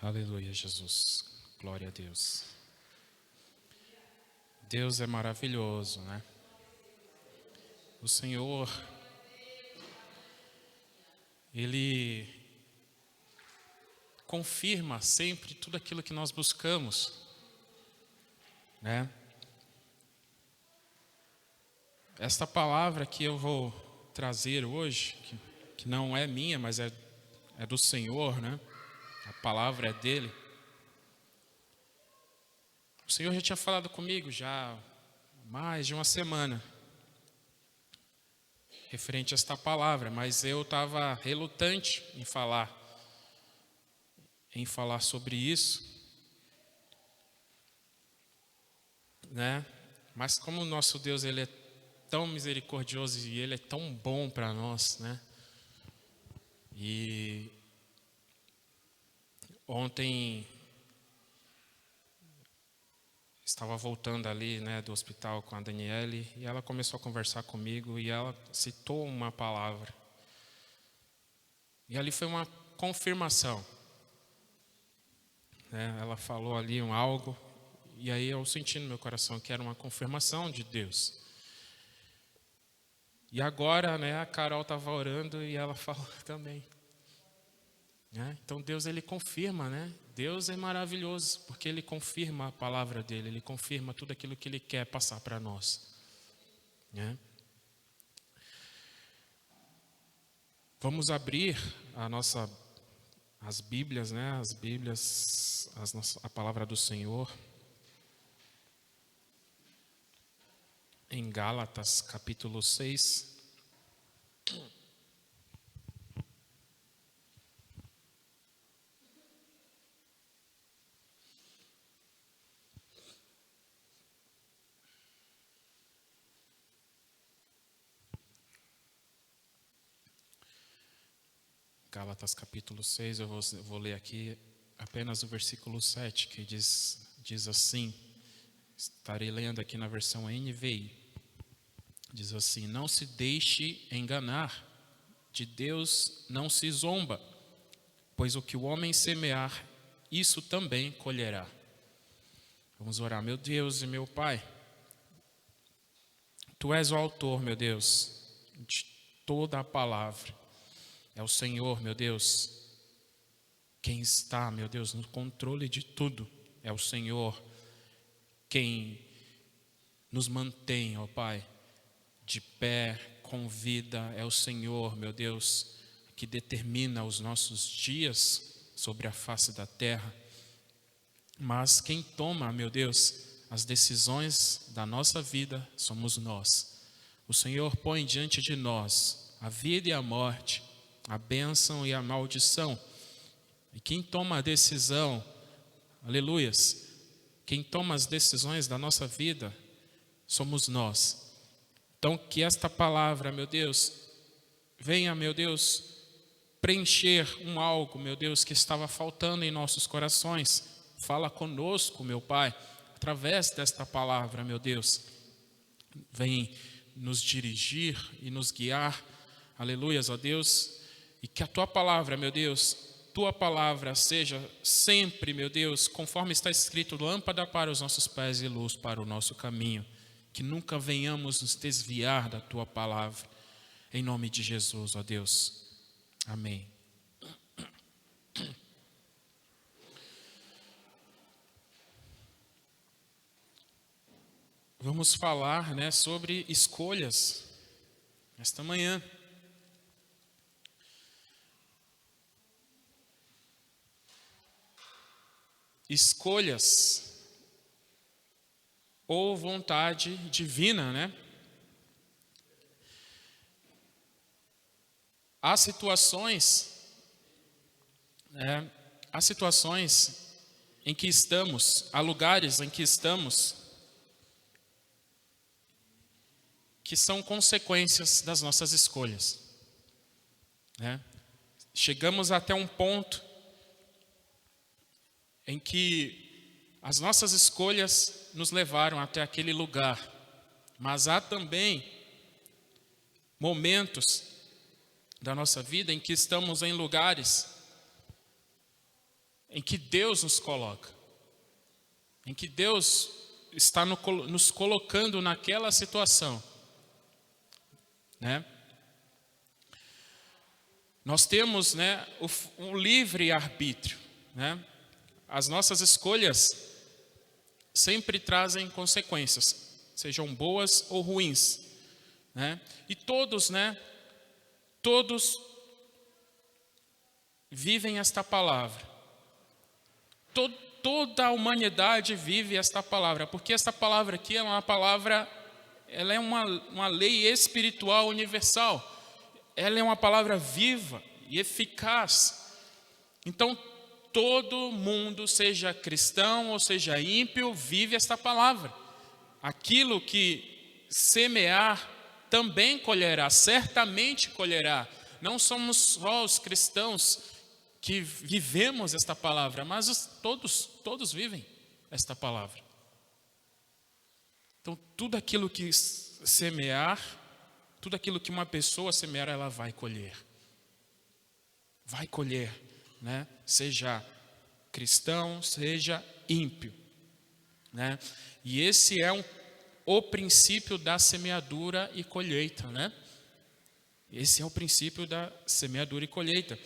Aleluia, Jesus. Glória a Deus. Deus é maravilhoso, né? O Senhor, Ele confirma sempre tudo aquilo que nós buscamos, né? Esta palavra que eu vou trazer hoje, que não é minha, mas é do Senhor, né? A palavra é dele. O Senhor já tinha falado comigo já há mais de uma semana referente a esta palavra, mas eu estava relutante em falar sobre isso, né? Mas como o nosso Deus, Ele é tão misericordioso e Ele é tão bom para nós, né? E ontem estava voltando ali, né, do hospital com a Daniele, e ela começou a conversar comigo e ela citou uma palavra. E ali foi uma confirmação, né? Ela falou ali algo, e aí eu senti no meu coração que era uma confirmação de Deus. E agora, né, a Carol estava orando e ela falou também, né? Então Deus, Ele confirma, né? Deus é maravilhoso, porque Ele confirma a palavra dEle, Ele confirma tudo aquilo que Ele quer passar para nós, né? Vamos abrir as Bíblias, né? A palavra do Senhor, em Gálatas capítulo 6. Gálatas capítulo 6, eu vou ler aqui apenas o versículo 7, que diz assim, estarei lendo aqui na versão NVI, diz assim: não se deixe enganar, de Deus não se zomba, pois o que o homem semear, isso também colherá. Vamos orar. Meu Deus e meu Pai, Tu és o autor, meu Deus, de toda a palavra. É o Senhor, meu Deus, quem está, meu Deus, no controle de tudo. É o Senhor quem nos mantém, ó Pai, de pé, com vida. É o Senhor, meu Deus, que determina os nossos dias sobre a face da terra. Mas quem toma, meu Deus, as decisões da nossa vida somos nós. O Senhor põe diante de nós a vida e a morte, a bênção e a maldição. E quem toma a decisão, aleluias, quem toma as decisões da nossa vida somos nós. Então que esta palavra, meu Deus, venha, meu Deus, preencher algo, meu Deus, que estava faltando em nossos corações. Fala conosco, meu Pai, através desta palavra, meu Deus. Vem nos dirigir e nos guiar, aleluias, ó Deus. E que a Tua palavra, meu Deus, Tua palavra seja sempre, meu Deus, conforme está escrito, lâmpada para os nossos pés e luz para o nosso caminho. Que nunca venhamos nos desviar da Tua palavra. Em nome de Jesus, ó Deus. Amém. Vamos falar, né, sobre escolhas esta manhã. Escolhas ou vontade divina, né? Há situações em que estamos, há lugares em que estamos, que são consequências das nossas escolhas, né? Chegamos até um ponto em que as nossas escolhas nos levaram até aquele lugar, mas há também momentos da nossa vida em que estamos em lugares em que Deus nos coloca, em que Deus está nos colocando naquela situação, né? Nós temos, né, o livre arbítrio, né? As nossas escolhas sempre trazem consequências, sejam boas ou ruins, né? E todos, né, todos vivem esta palavra. Toda a humanidade vive esta palavra, porque esta palavra aqui é uma palavra, ela é uma lei espiritual universal. Ela é uma palavra viva e eficaz. Então, todo mundo, seja cristão ou seja ímpio, vive esta palavra. Aquilo que semear, também colherá, certamente colherá. Não somos só os cristãos que vivemos esta palavra, mas todos vivem esta palavra. Então, tudo aquilo que semear, tudo aquilo que uma pessoa semear, ela vai colher. Vai colher, né? Seja cristão, seja ímpio, né? E esse é o princípio da semeadura e colheita, né? Esse é o princípio da semeadura e colheita,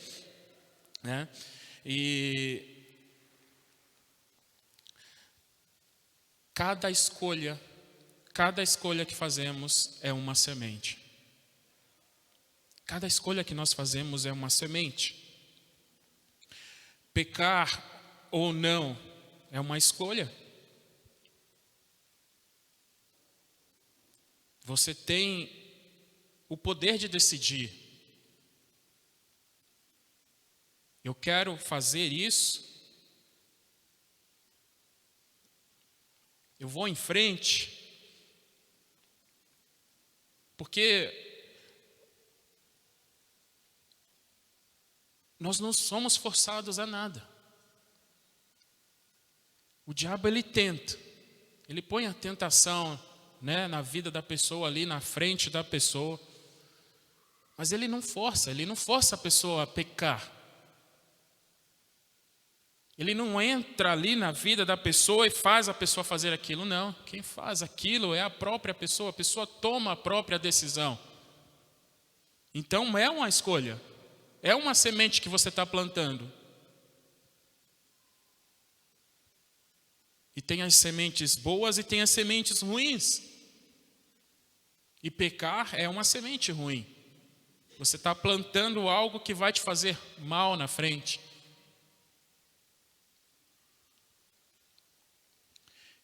né? E cada escolha que fazemos é uma semente. Cada escolha que nós fazemos é uma semente. Pecar ou não é uma escolha. Você tem o poder de decidir. Eu quero fazer isso. Eu vou em frente. Porque nós não somos forçados a nada. O diabo, ele tenta. Ele põe a tentação, né, na vida da pessoa ali, na frente da pessoa. Mas ele não força a pessoa a pecar. Ele não entra ali na vida da pessoa e faz a pessoa fazer aquilo, não. Quem faz aquilo é a própria pessoa. A pessoa toma a própria decisão. Então é uma escolha. É uma semente que você está plantando. E tem as sementes boas e tem as sementes ruins. E pecar é uma semente ruim. Você está plantando algo que vai te fazer mal na frente.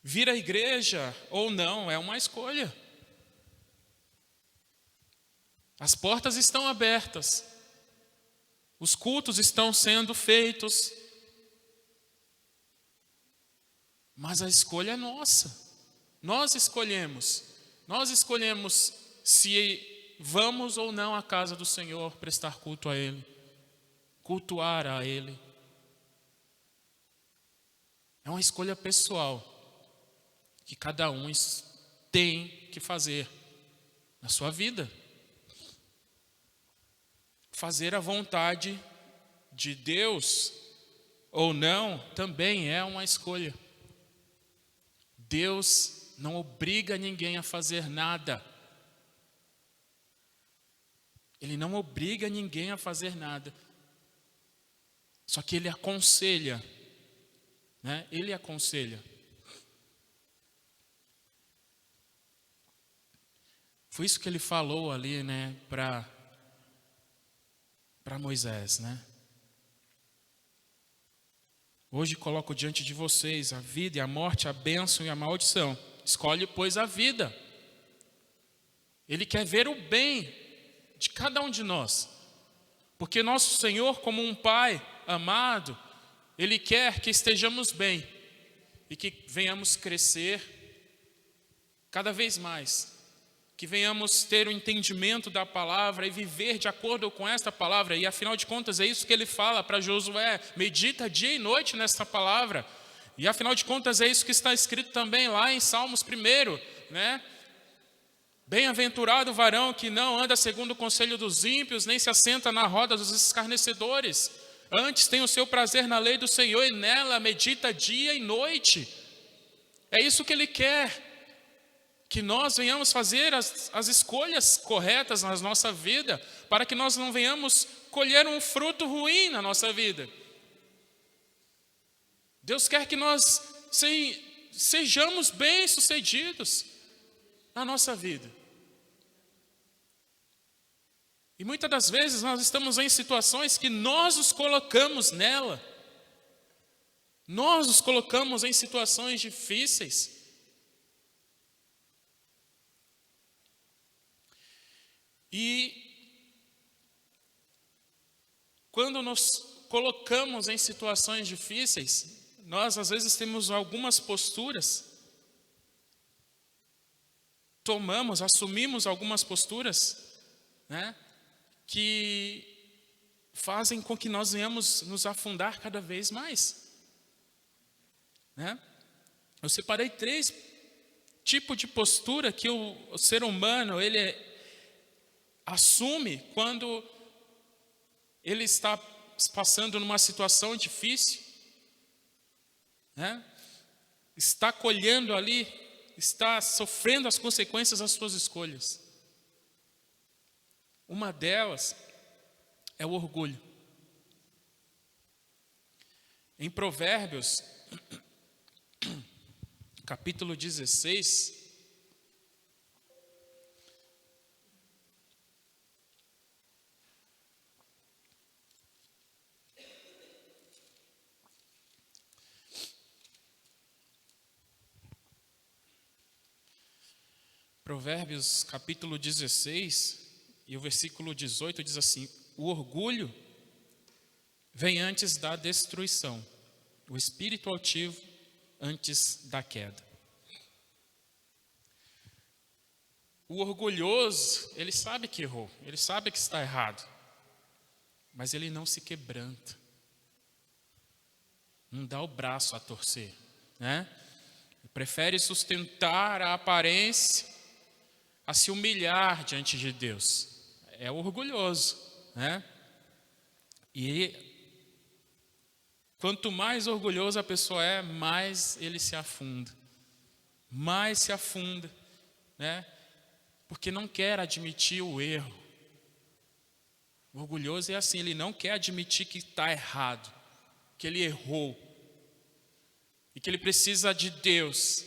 Vir à igreja ou não é uma escolha. As portas estão abertas. Os cultos estão sendo feitos. Mas a escolha é nossa. Nós escolhemos. Nós escolhemos se vamos ou não à casa do Senhor prestar culto a Ele. Cultuar a Ele. É uma escolha pessoal que cada um tem que fazer na sua vida. Fazer a vontade de Deus ou não também é uma escolha. Deus não obriga ninguém a fazer nada. Ele não obriga ninguém a fazer nada. Só que Ele aconselha, né? Ele aconselha. Foi isso que Ele falou ali, né, para Moisés, né? Hoje coloco diante de vocês a vida e a morte, a bênção e a maldição. Escolhe, pois, a vida. Ele quer ver o bem de cada um de nós. Porque nosso Senhor, como um Pai amado, Ele quer que estejamos bem e que venhamos crescer cada vez mais. Que venhamos ter o entendimento da palavra e viver de acordo com esta palavra. E afinal de contas é isso que ele fala para Josué. Medita dia e noite nesta palavra. E afinal de contas é isso que está escrito também lá em Salmos 1, né? Bem-aventurado o varão que não anda segundo o conselho dos ímpios, nem se assenta na roda dos escarnecedores. Antes tem o seu prazer na lei do Senhor e nela medita dia e noite. É isso que Ele quer. Que nós venhamos fazer as escolhas corretas na nossa vida, para que nós não venhamos colher um fruto ruim na nossa vida. Deus quer que nós sejamos bem-sucedidos na nossa vida. E muitas das vezes nós estamos em situações que nós nos colocamos nela. Nós nos colocamos em situações difíceis. E quando nos colocamos em situações difíceis, nós às vezes temos algumas posturas, assumimos algumas posturas, né, que fazem com que nós venhamos nos afundar cada vez mais, né? Eu separei 3 tipos de postura que o ser humano ele assume quando ele está passando numa situação difícil, né? Está colhendo ali, está sofrendo as consequências das suas escolhas. Uma delas é o orgulho. Em Provérbios, capítulo 16, Provérbios capítulo 16 e o versículo 18 diz assim: o orgulho vem antes da destruição, o espírito altivo antes da queda. O orgulhoso, ele sabe que errou, ele sabe que está errado, mas ele não se quebranta, não dá o braço a torcer, né? Prefere sustentar a aparência a se humilhar diante de Deus. É orgulhoso, né? E quanto mais orgulhoso a pessoa é, mais ele se afunda. Mais se afunda, né? Porque não quer admitir o erro. O orgulhoso é assim, ele não quer admitir que está errado, que ele errou e que ele precisa de Deus.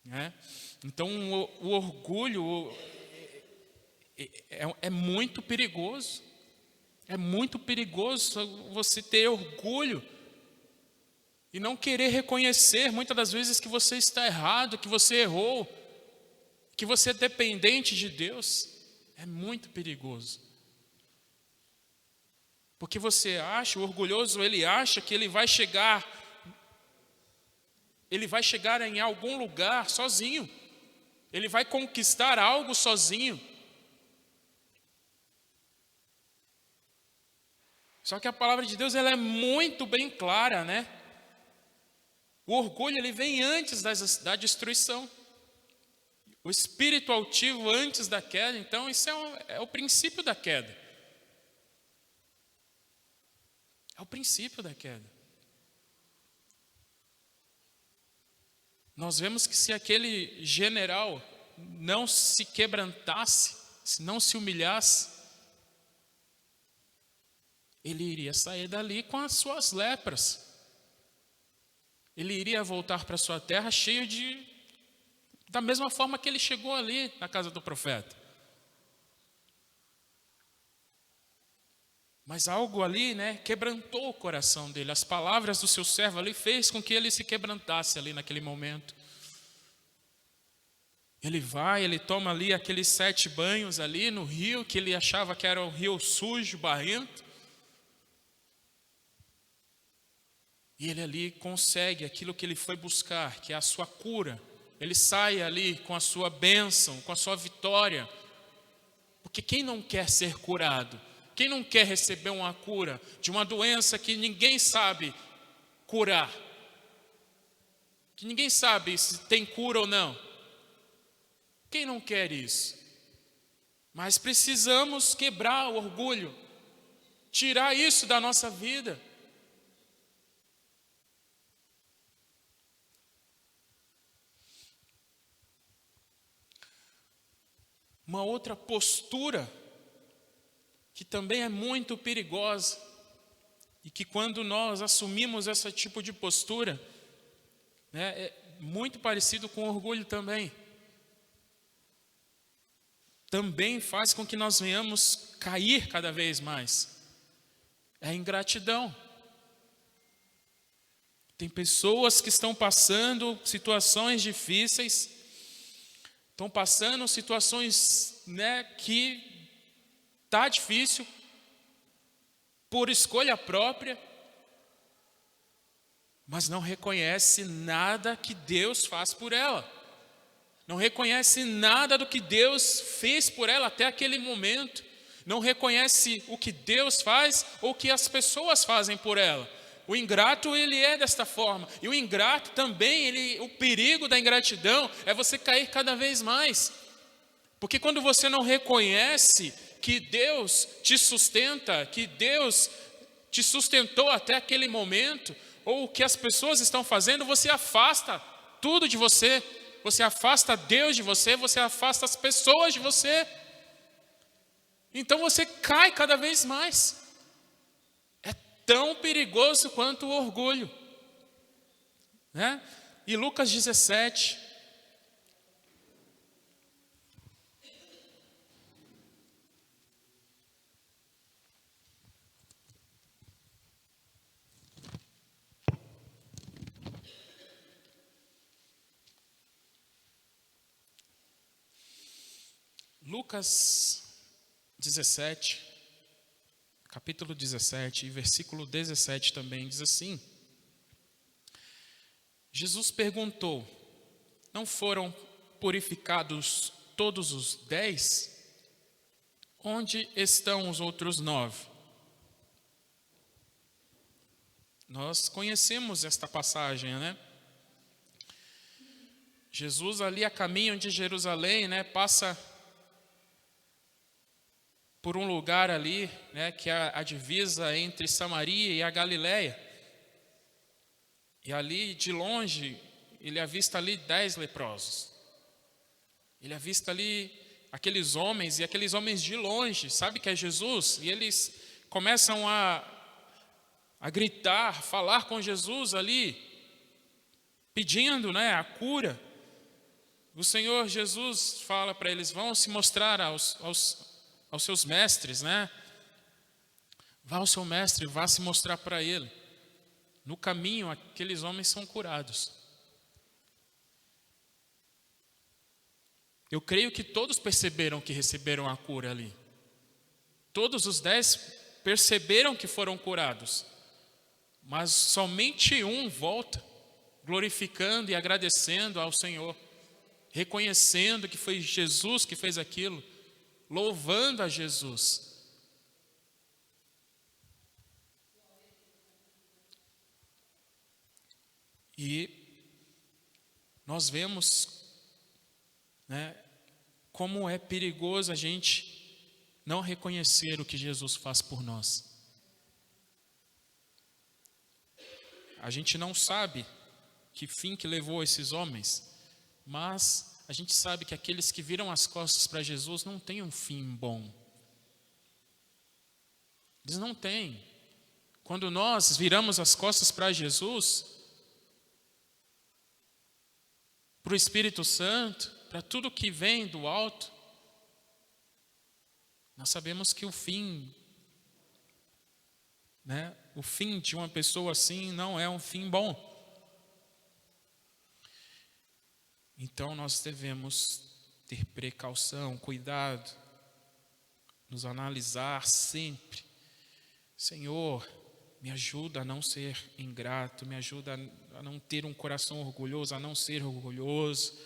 Né? Então o orgulho é muito perigoso. É muito perigoso você ter orgulho e não querer reconhecer muitas das vezes que você está errado, que você errou, que você é dependente de Deus. É muito perigoso. Porque o orgulhoso, ele acha que ele vai chegar em algum lugar sozinho. Ele vai conquistar algo sozinho. Só que a palavra de Deus ela é muito bem clara, né? O orgulho ele vem antes da destruição. O espírito altivo antes da queda. Então isso é o princípio da queda. É o princípio da queda. Nós vemos que se aquele general não se quebrantasse, se não se humilhasse, ele iria sair dali com as suas lepras. Ele iria voltar para sua terra cheio da mesma forma que ele chegou ali na casa do profeta. Mas algo ali, né, quebrantou o coração dele. As palavras do seu servo ali fez com que ele se quebrantasse ali naquele momento. Ele toma ali aqueles 7 banhos ali no rio, que ele achava que era um rio sujo, barrento. E ele ali consegue aquilo que ele foi buscar, que é a sua cura. Ele sai ali com a sua bênção, com a sua vitória. Porque quem não quer ser curado? Quem não quer receber uma cura de uma doença que ninguém sabe curar? Que ninguém sabe se tem cura ou não? Quem não quer isso? Mas precisamos quebrar o orgulho. tirar isso da nossa vida. Uma outra postura que também é muito perigosa e que quando nós assumimos esse tipo de postura, né, é muito parecido com orgulho também. Também faz com que nós venhamos cair cada vez mais. É a ingratidão. Tem pessoas que estão passando situações difíceis, estão passando situações, né, que está difícil, por escolha própria, mas não reconhece nada que Deus faz por ela. Não reconhece nada do que Deus fez por ela até aquele momento. Não reconhece o que Deus faz ou o que as pessoas fazem por ela. O ingrato, ele é desta forma. E o ingrato também, o perigo da ingratidão é você cair cada vez mais. Porque quando você não reconhece que Deus te sustenta, que Deus te sustentou até aquele momento, ou o que as pessoas estão fazendo, você afasta tudo de você. Você afasta Deus de você, você afasta as pessoas de você. Então você cai cada vez mais. É tão perigoso quanto o orgulho, né? E Lucas 17. Lucas 17, capítulo 17, e versículo 17 também diz assim: Jesus perguntou: não foram purificados todos os 10? Onde estão os outros 9? Nós conhecemos esta passagem, né? Jesus ali a caminho de Jerusalém, né, passa por um lugar ali, né, que é a divisa entre Samaria e a Galileia. E ali de longe, ele avista ali 10 leprosos. Ele avista ali aqueles homens, e aqueles homens de longe, sabe que é Jesus? E eles começam a gritar, falar com Jesus ali, pedindo, né, a cura. O Senhor Jesus fala para eles: vão se mostrar aos seus mestres, né? Vá ao seu mestre, vá se mostrar para ele. No caminho, aqueles homens são curados. Eu creio que todos perceberam que receberam a cura ali. Todos os 10 perceberam que foram curados. Mas somente um volta, glorificando e agradecendo ao Senhor, reconhecendo que foi Jesus que fez aquilo, louvando a Jesus. E nós vemos, né, como é perigoso a gente não reconhecer o que Jesus faz por nós. A gente não sabe que fim que levou esses homens, mas a gente sabe que aqueles que viram as costas para Jesus não têm um fim bom. Eles não têm. Quando nós viramos as costas para Jesus, para o Espírito Santo, para tudo que vem do alto, nós sabemos que o fim, né, o fim de uma pessoa assim não é um fim bom. Então nós devemos ter precaução, cuidado, nos analisar sempre. Senhor, me ajuda a não ser ingrato, me ajuda a não ter um coração orgulhoso, a não ser orgulhoso,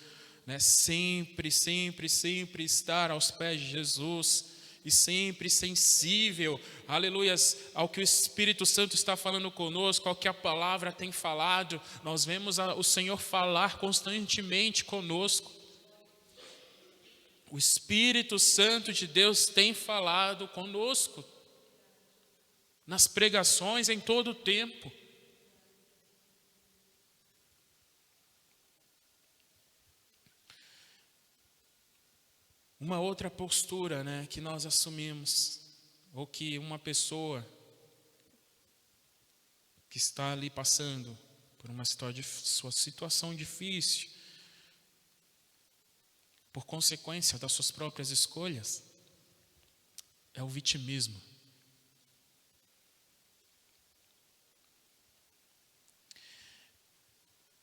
né? Sempre, sempre, sempre estar aos pés de Jesus e sempre sensível, aleluias, ao que o Espírito Santo está falando conosco, ao que a palavra tem falado. Nós vemos o Senhor falar constantemente conosco. O Espírito Santo de Deus tem falado conosco. nas pregações, em todo o tempo. Uma outra postura, né, que nós assumimos, ou que uma pessoa que está ali passando por uma sua situação difícil, por consequência das suas próprias escolhas, é o vitimismo.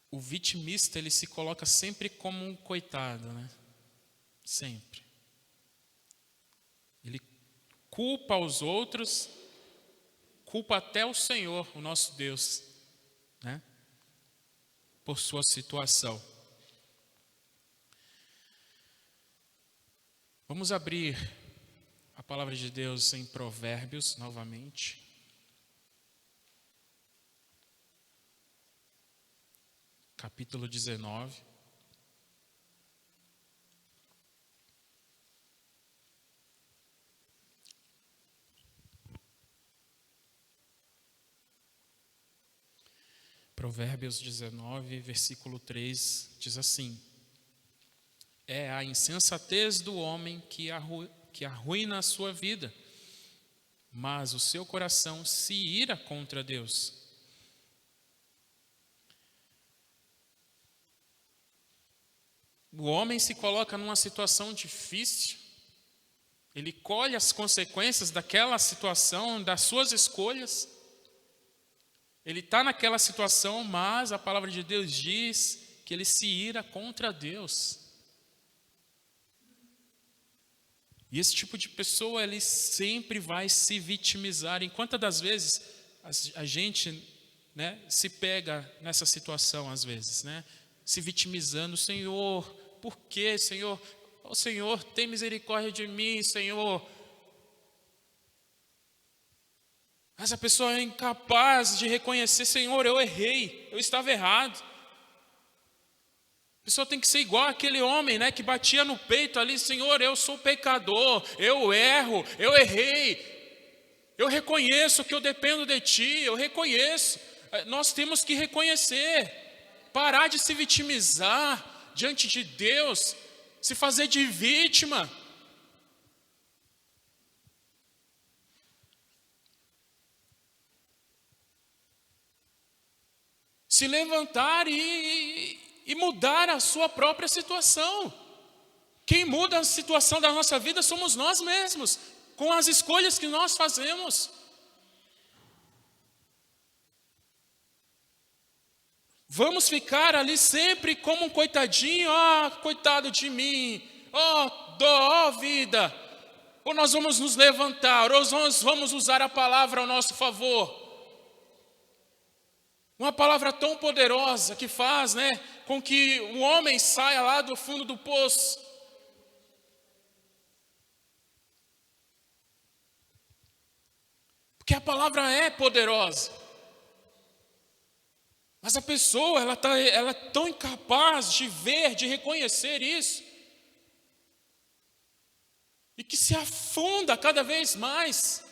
O vitimista, ele se coloca sempre como um coitado, né? Sempre. Ele culpa os outros, culpa até o Senhor, o nosso Deus, né? Por sua situação. Vamos abrir a palavra de Deus em Provérbios novamente. Capítulo 19. Provérbios 19, versículo 3, diz assim: é a insensatez do homem que arruína a sua vida, mas o seu coração se ira contra Deus. O homem se coloca numa situação difícil, ele colhe as consequências daquela situação, das suas escolhas. Ele está naquela situação, mas a palavra de Deus diz que ele se ira contra Deus. E esse tipo de pessoa, ele sempre vai se vitimizar. E quantas das vezes a gente, né, se pega nessa situação, às vezes, né, se vitimizando: Senhor, por quê, Senhor? Oh, Senhor, tem misericórdia de mim, Senhor. Mas a pessoa é incapaz de reconhecer: Senhor, eu errei, eu estava errado. A pessoa tem que ser igual aquele homem, né, que batia no peito ali: Senhor, eu sou pecador, eu erro, eu errei. Eu reconheço que eu dependo de Ti, eu reconheço. Nós temos que reconhecer, parar de se vitimizar diante de Deus, se fazer de vítima. Se levantar e mudar a sua própria situação. Quem muda a situação da nossa vida somos nós mesmos, com as escolhas que nós fazemos. Vamos ficar ali sempre como um coitadinho: coitado de mim, dó, vida. Ou nós vamos nos levantar, ou nós vamos usar a palavra ao nosso favor. Uma palavra tão poderosa que faz, né, com que o homem saia lá do fundo do poço. Porque a palavra é poderosa. Mas a pessoa, ela é tão incapaz de ver, de reconhecer isso. E que se afunda cada vez mais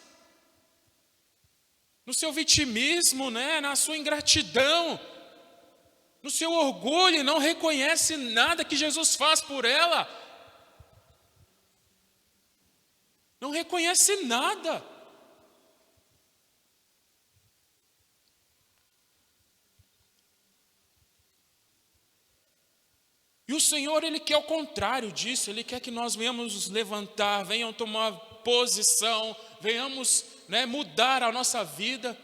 no seu vitimismo, né, na sua ingratidão, no seu orgulho, e não reconhece nada que Jesus faz por ela. Não reconhece nada. E o Senhor, Ele quer o contrário disso. Ele quer que nós venhamos nos levantar, venham tomar posição, venhamos, né, mudar a nossa vida.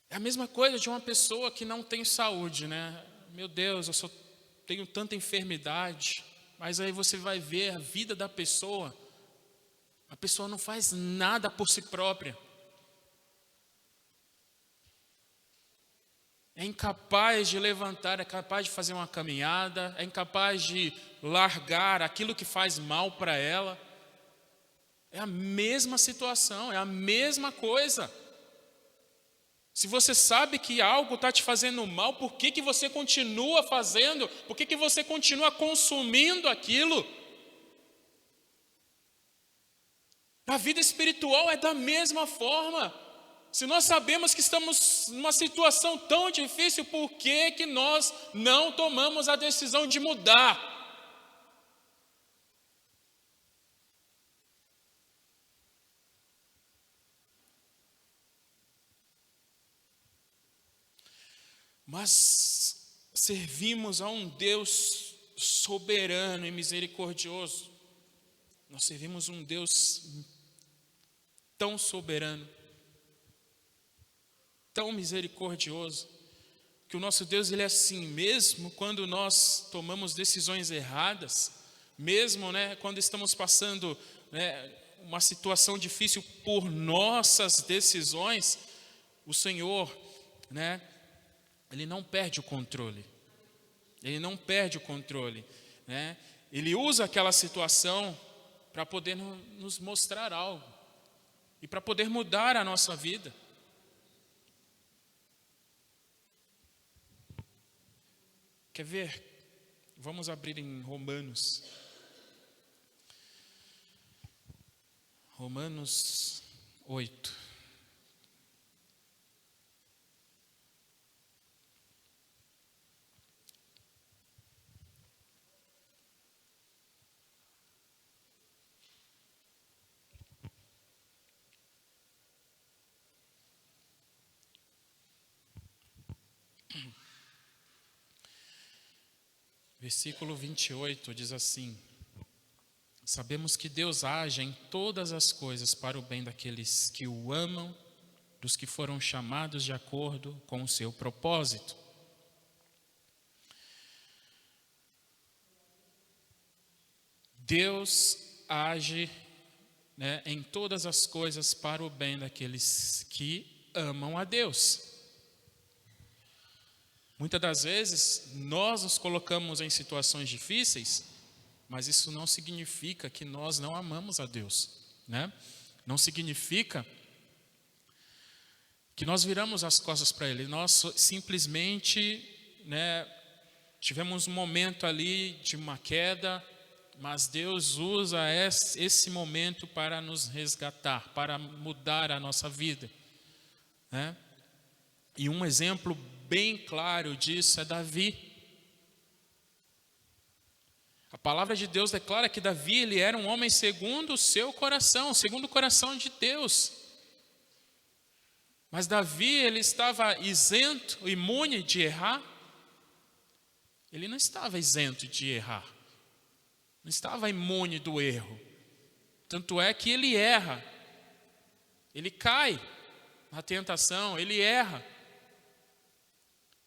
É a mesma coisa de uma pessoa que não tem saúde, né? Meu Deus, eu tenho tanta enfermidade. Mas aí você vai ver a vida da pessoa. A pessoa não faz nada por si própria. É incapaz de levantar, é incapaz de fazer uma caminhada, é incapaz de largar aquilo que faz mal para ela. É a mesma situação, é a mesma coisa. Se você sabe que algo está te fazendo mal, por que que você continua fazendo? Por que que você continua consumindo aquilo? A vida espiritual é da mesma forma. Se nós sabemos que estamos numa situação tão difícil, por que que nós não tomamos a decisão de mudar? Mas servimos a um Deus soberano e misericordioso. Nós servimos um Deus tão soberano, tão misericordioso, que o nosso Deus, ele é assim, mesmo quando nós tomamos decisões erradas, mesmo, quando estamos passando, uma situação difícil por nossas decisões, o Senhor, Ele não perde o controle. Ele não perde o controle, Ele usa aquela situação para poder nos mostrar algo e para poder mudar a nossa vida. Quer ver? Vamos abrir em Romanos. Romanos 8. Versículo 28 diz assim: sabemos que Deus age em todas as coisas para o bem daqueles que o amam, dos que foram chamados de acordo com o seu propósito. Deus age, em todas as coisas para o bem daqueles que amam a Deus. Muitas das vezes, nós nos colocamos em situações difíceis, mas isso não significa que nós não amamos a Deus, Não significa que nós viramos as costas para Ele. Nós simplesmente, tivemos um momento ali de uma queda, mas Deus usa esse momento para nos resgatar, para mudar a nossa vida, E um exemplo bem claro disso é Davi. A palavra de Deus declara que Davi, ele era um homem segundo o seu coração, segundo o coração de Deus. Mas Davi, ele estava isento, imune de errar? Ele não estava isento de errar. Não estava imune do erro. Tanto é que ele erra. Ele cai na tentação, ele erra.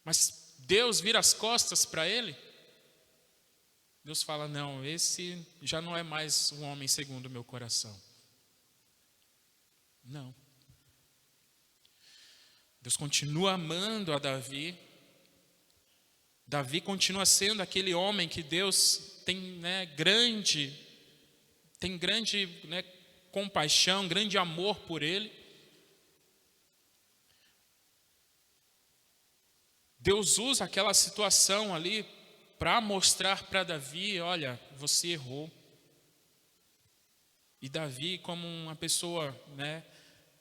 Mas Deus vira as costas para ele. Deus fala: não, esse já não é mais um homem segundo o meu coração. Não. Deus continua amando a Davi. Davi continua sendo aquele homem que Deus tem, grande compaixão, grande amor por ele. Deus usa aquela situação ali para mostrar para Davi: olha, você errou. E Davi, como uma pessoa,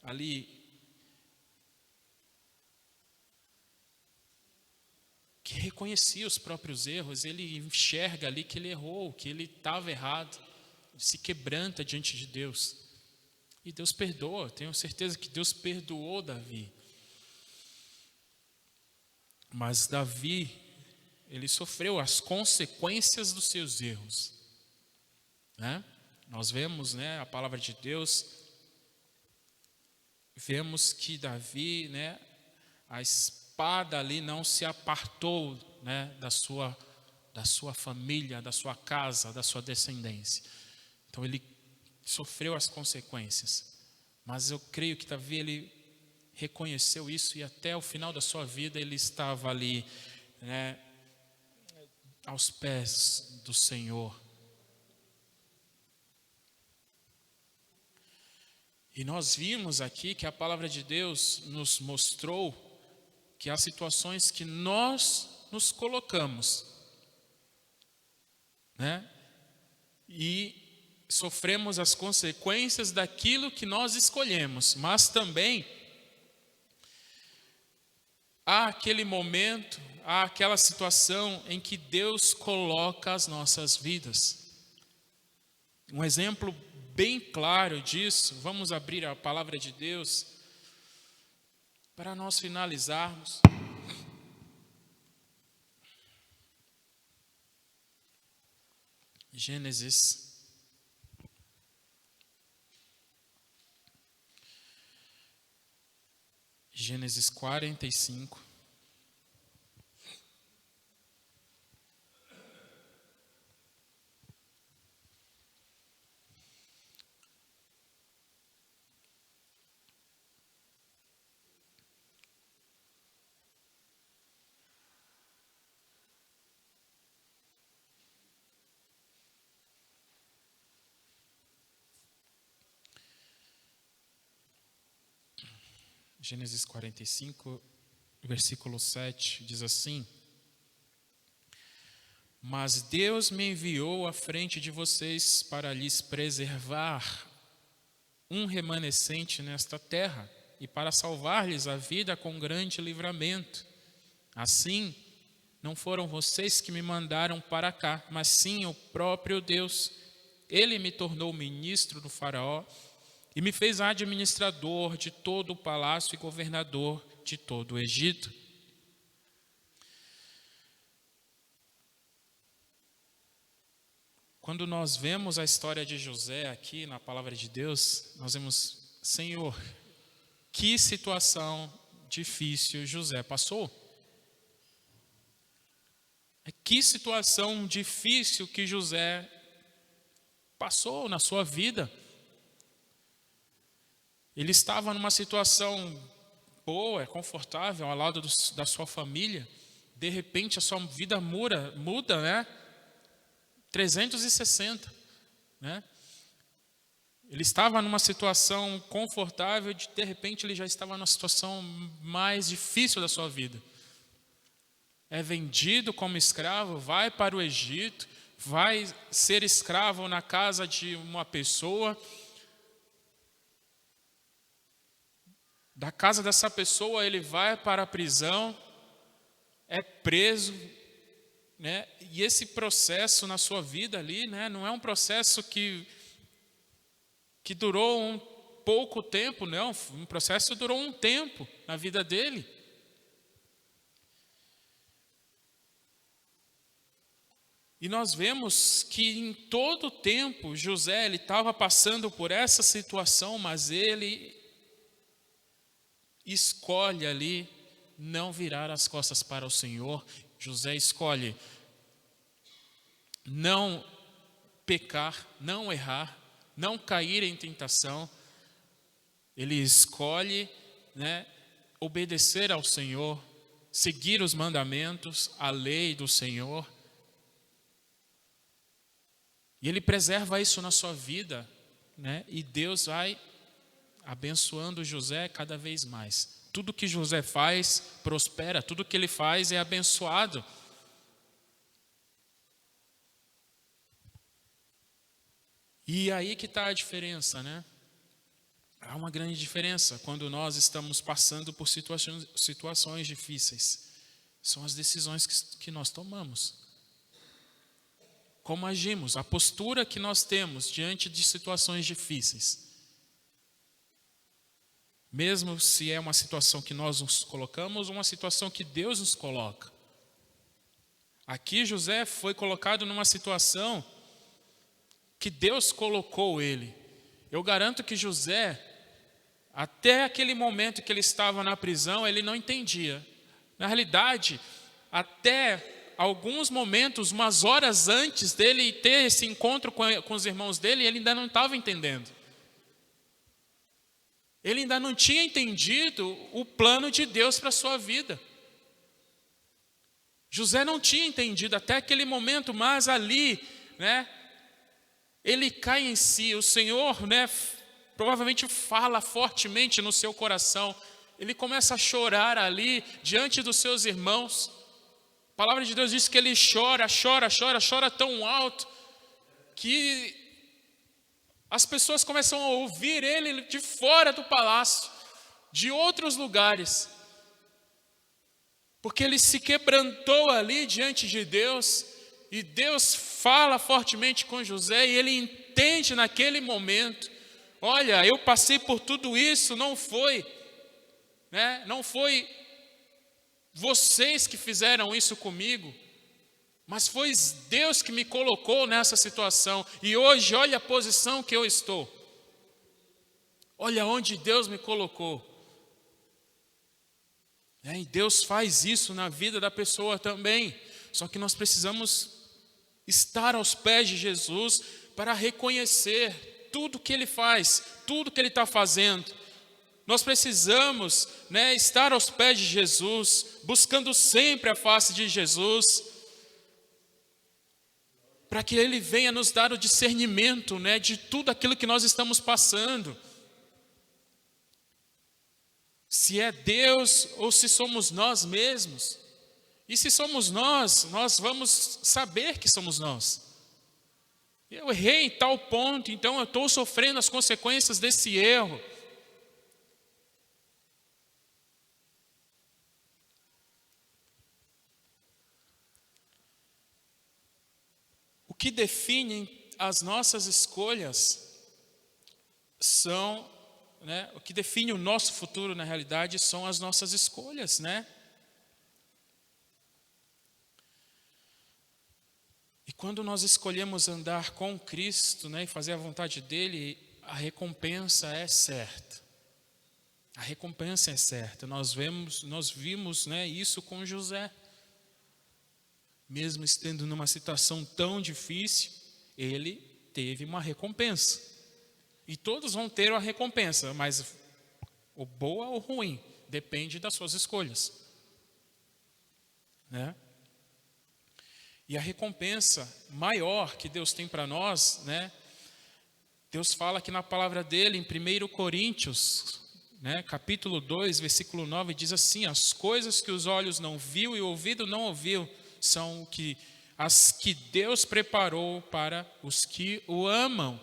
ali, que reconhecia os próprios erros, ele enxerga ali que ele errou, que ele estava errado, se quebranta diante de Deus. E Deus perdoa, tenho certeza que Deus perdoou Davi. Mas Davi, ele sofreu as consequências dos seus erros, Nós vemos, a palavra de Deus, vemos que Davi, a espada ali não se apartou, da sua família, da sua casa, da sua descendência. Então ele sofreu as consequências. Mas eu creio que Davi, ele reconheceu isso e até o final da sua vida ele estava ali, aos pés do Senhor. E nós vimos aqui que a palavra de Deus nos mostrou que há situações que nós nos colocamos, né? E sofremos as consequências daquilo que nós escolhemos, mas também há aquele momento, há aquela situação em que Deus coloca as nossas vidas. Um exemplo bem claro disso, vamos abrir a palavra de Deus para nós finalizarmos. Gênesis 45. Gênesis 45, versículo 7, diz assim: Mas Deus me enviou à frente de vocês para lhes preservar um remanescente nesta terra e para salvar-lhes a vida com grande livramento. Assim, não foram vocês que me mandaram para cá, mas sim o próprio Deus. Ele me tornou ministro do Faraó e me fez administrador de todo o palácio e governador de todo o Egito. Quando nós vemos a história de José aqui na palavra de Deus, nós vemos, Senhor, que situação difícil José passou. Que situação difícil que José passou na sua vida. Ele estava numa situação boa, confortável, ao lado da sua família. De repente a sua vida muda, né? 360, né? Ele estava numa situação confortável, de repente ele já estava numa situação mais difícil da sua vida. É vendido como escravo, vai para o Egito, vai ser escravo na casa de uma pessoa. Da casa dessa pessoa ele vai para a prisão, é preso, né? E esse processo na sua vida ali, né, não é um processo que durou um pouco tempo, não. Um processo que durou um tempo na vida dele. E nós vemos que em todo o tempo José ele estava passando por essa situação, mas ele escolhe ali não virar as costas para o Senhor. José escolhe não pecar, não errar, não cair em tentação. Ele escolhe, né, obedecer ao Senhor, seguir os mandamentos, a lei do Senhor. E ele preserva isso na sua vida, né? E Deus vai abençoando José cada vez mais. Tudo que José faz prospera, tudo que ele faz é abençoado. E aí que está a diferença, né? Há uma grande diferença quando nós estamos passando por situações difíceis. São as decisões que nós tomamos. Como agimos, a postura que nós temos diante de situações difíceis. Mesmo se é uma situação que nós nos colocamos, ou uma situação que Deus nos coloca. Aqui José foi colocado numa situação que Deus colocou ele. Eu garanto que José, até aquele momento que ele estava na prisão, ele não entendia. Na realidade, até alguns momentos, umas horas antes dele ter esse encontro com os irmãos dele, ele ainda não estava entendendo. Ele ainda não tinha entendido o plano de Deus para a sua vida. José não tinha entendido até aquele momento, mas ali, né, ele cai em si. O Senhor, né, provavelmente fala fortemente no seu coração. Ele começa a chorar ali diante dos seus irmãos. A palavra de Deus diz que ele chora tão alto que as pessoas começam a ouvir ele de fora do palácio, de outros lugares. Porque ele se quebrantou ali diante de Deus, e Deus fala fortemente com José, e ele entende naquele momento: olha, eu passei por tudo isso, não foi vocês que fizeram isso comigo, mas foi Deus que me colocou nessa situação, e hoje olha a posição que eu estou, olha onde Deus me colocou. E Deus faz isso na vida da pessoa também, só que nós precisamos estar aos pés de Jesus para reconhecer tudo que Ele faz, tudo que Ele está fazendo. Nós precisamos estar aos pés de Jesus, buscando sempre a face de Jesus, para que Ele venha nos dar o discernimento de tudo aquilo que nós estamos passando. Se é Deus ou se somos nós mesmos. E se somos nós vamos saber que somos nós. Eu errei em tal ponto, então eu estou sofrendo as consequências desse erro. O que define as nossas escolhas são, o que define o nosso futuro, na realidade, são as nossas escolhas, E quando nós escolhemos andar com Cristo, e fazer a vontade dEle, a recompensa é certa. A recompensa é certa. Nós vimos isso com José. Mesmo estando numa situação tão difícil, ele teve uma recompensa. E todos vão ter uma recompensa, mas ou boa ou ruim, depende das suas escolhas. E a recompensa maior que Deus tem para nós, Deus fala aqui na palavra dele, em 1 Coríntios, capítulo 2, versículo 9, diz assim: as coisas que os olhos não viu e o ouvido não ouviu, são as que Deus preparou para os que o amam.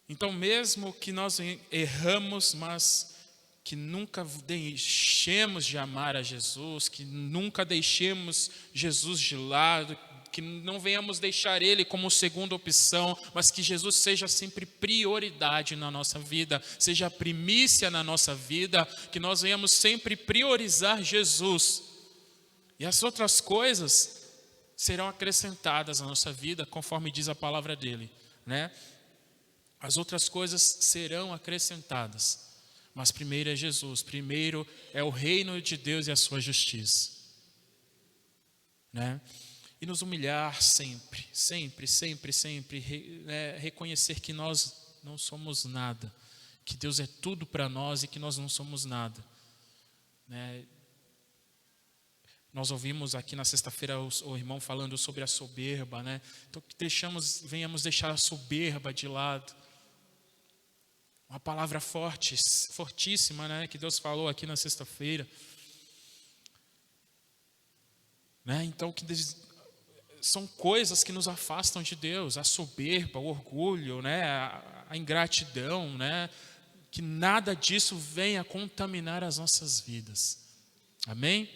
Então, mesmo que nós erramos, mas que nunca deixemos de amar a Jesus, que nunca deixemos Jesus de lado, que não venhamos deixar Ele como segunda opção, mas que Jesus seja sempre prioridade na nossa vida, seja primícia na nossa vida, que nós venhamos sempre priorizar Jesus. E as outras coisas serão acrescentadas à nossa vida, conforme diz a palavra dele, As outras coisas serão acrescentadas. Mas primeiro é Jesus, primeiro é o reino de Deus e a sua justiça. E nos humilhar sempre, reconhecer que nós não somos nada, que Deus é tudo para nós e que nós não somos nada. Nós ouvimos aqui na sexta-feira o irmão falando sobre a soberba, Então venhamos deixar a soberba de lado. Uma palavra fortíssima, que Deus falou aqui na sexta-feira. Então, são coisas que nos afastam de Deus, a soberba, o orgulho, a ingratidão, que nada disso venha contaminar as nossas vidas. Amém?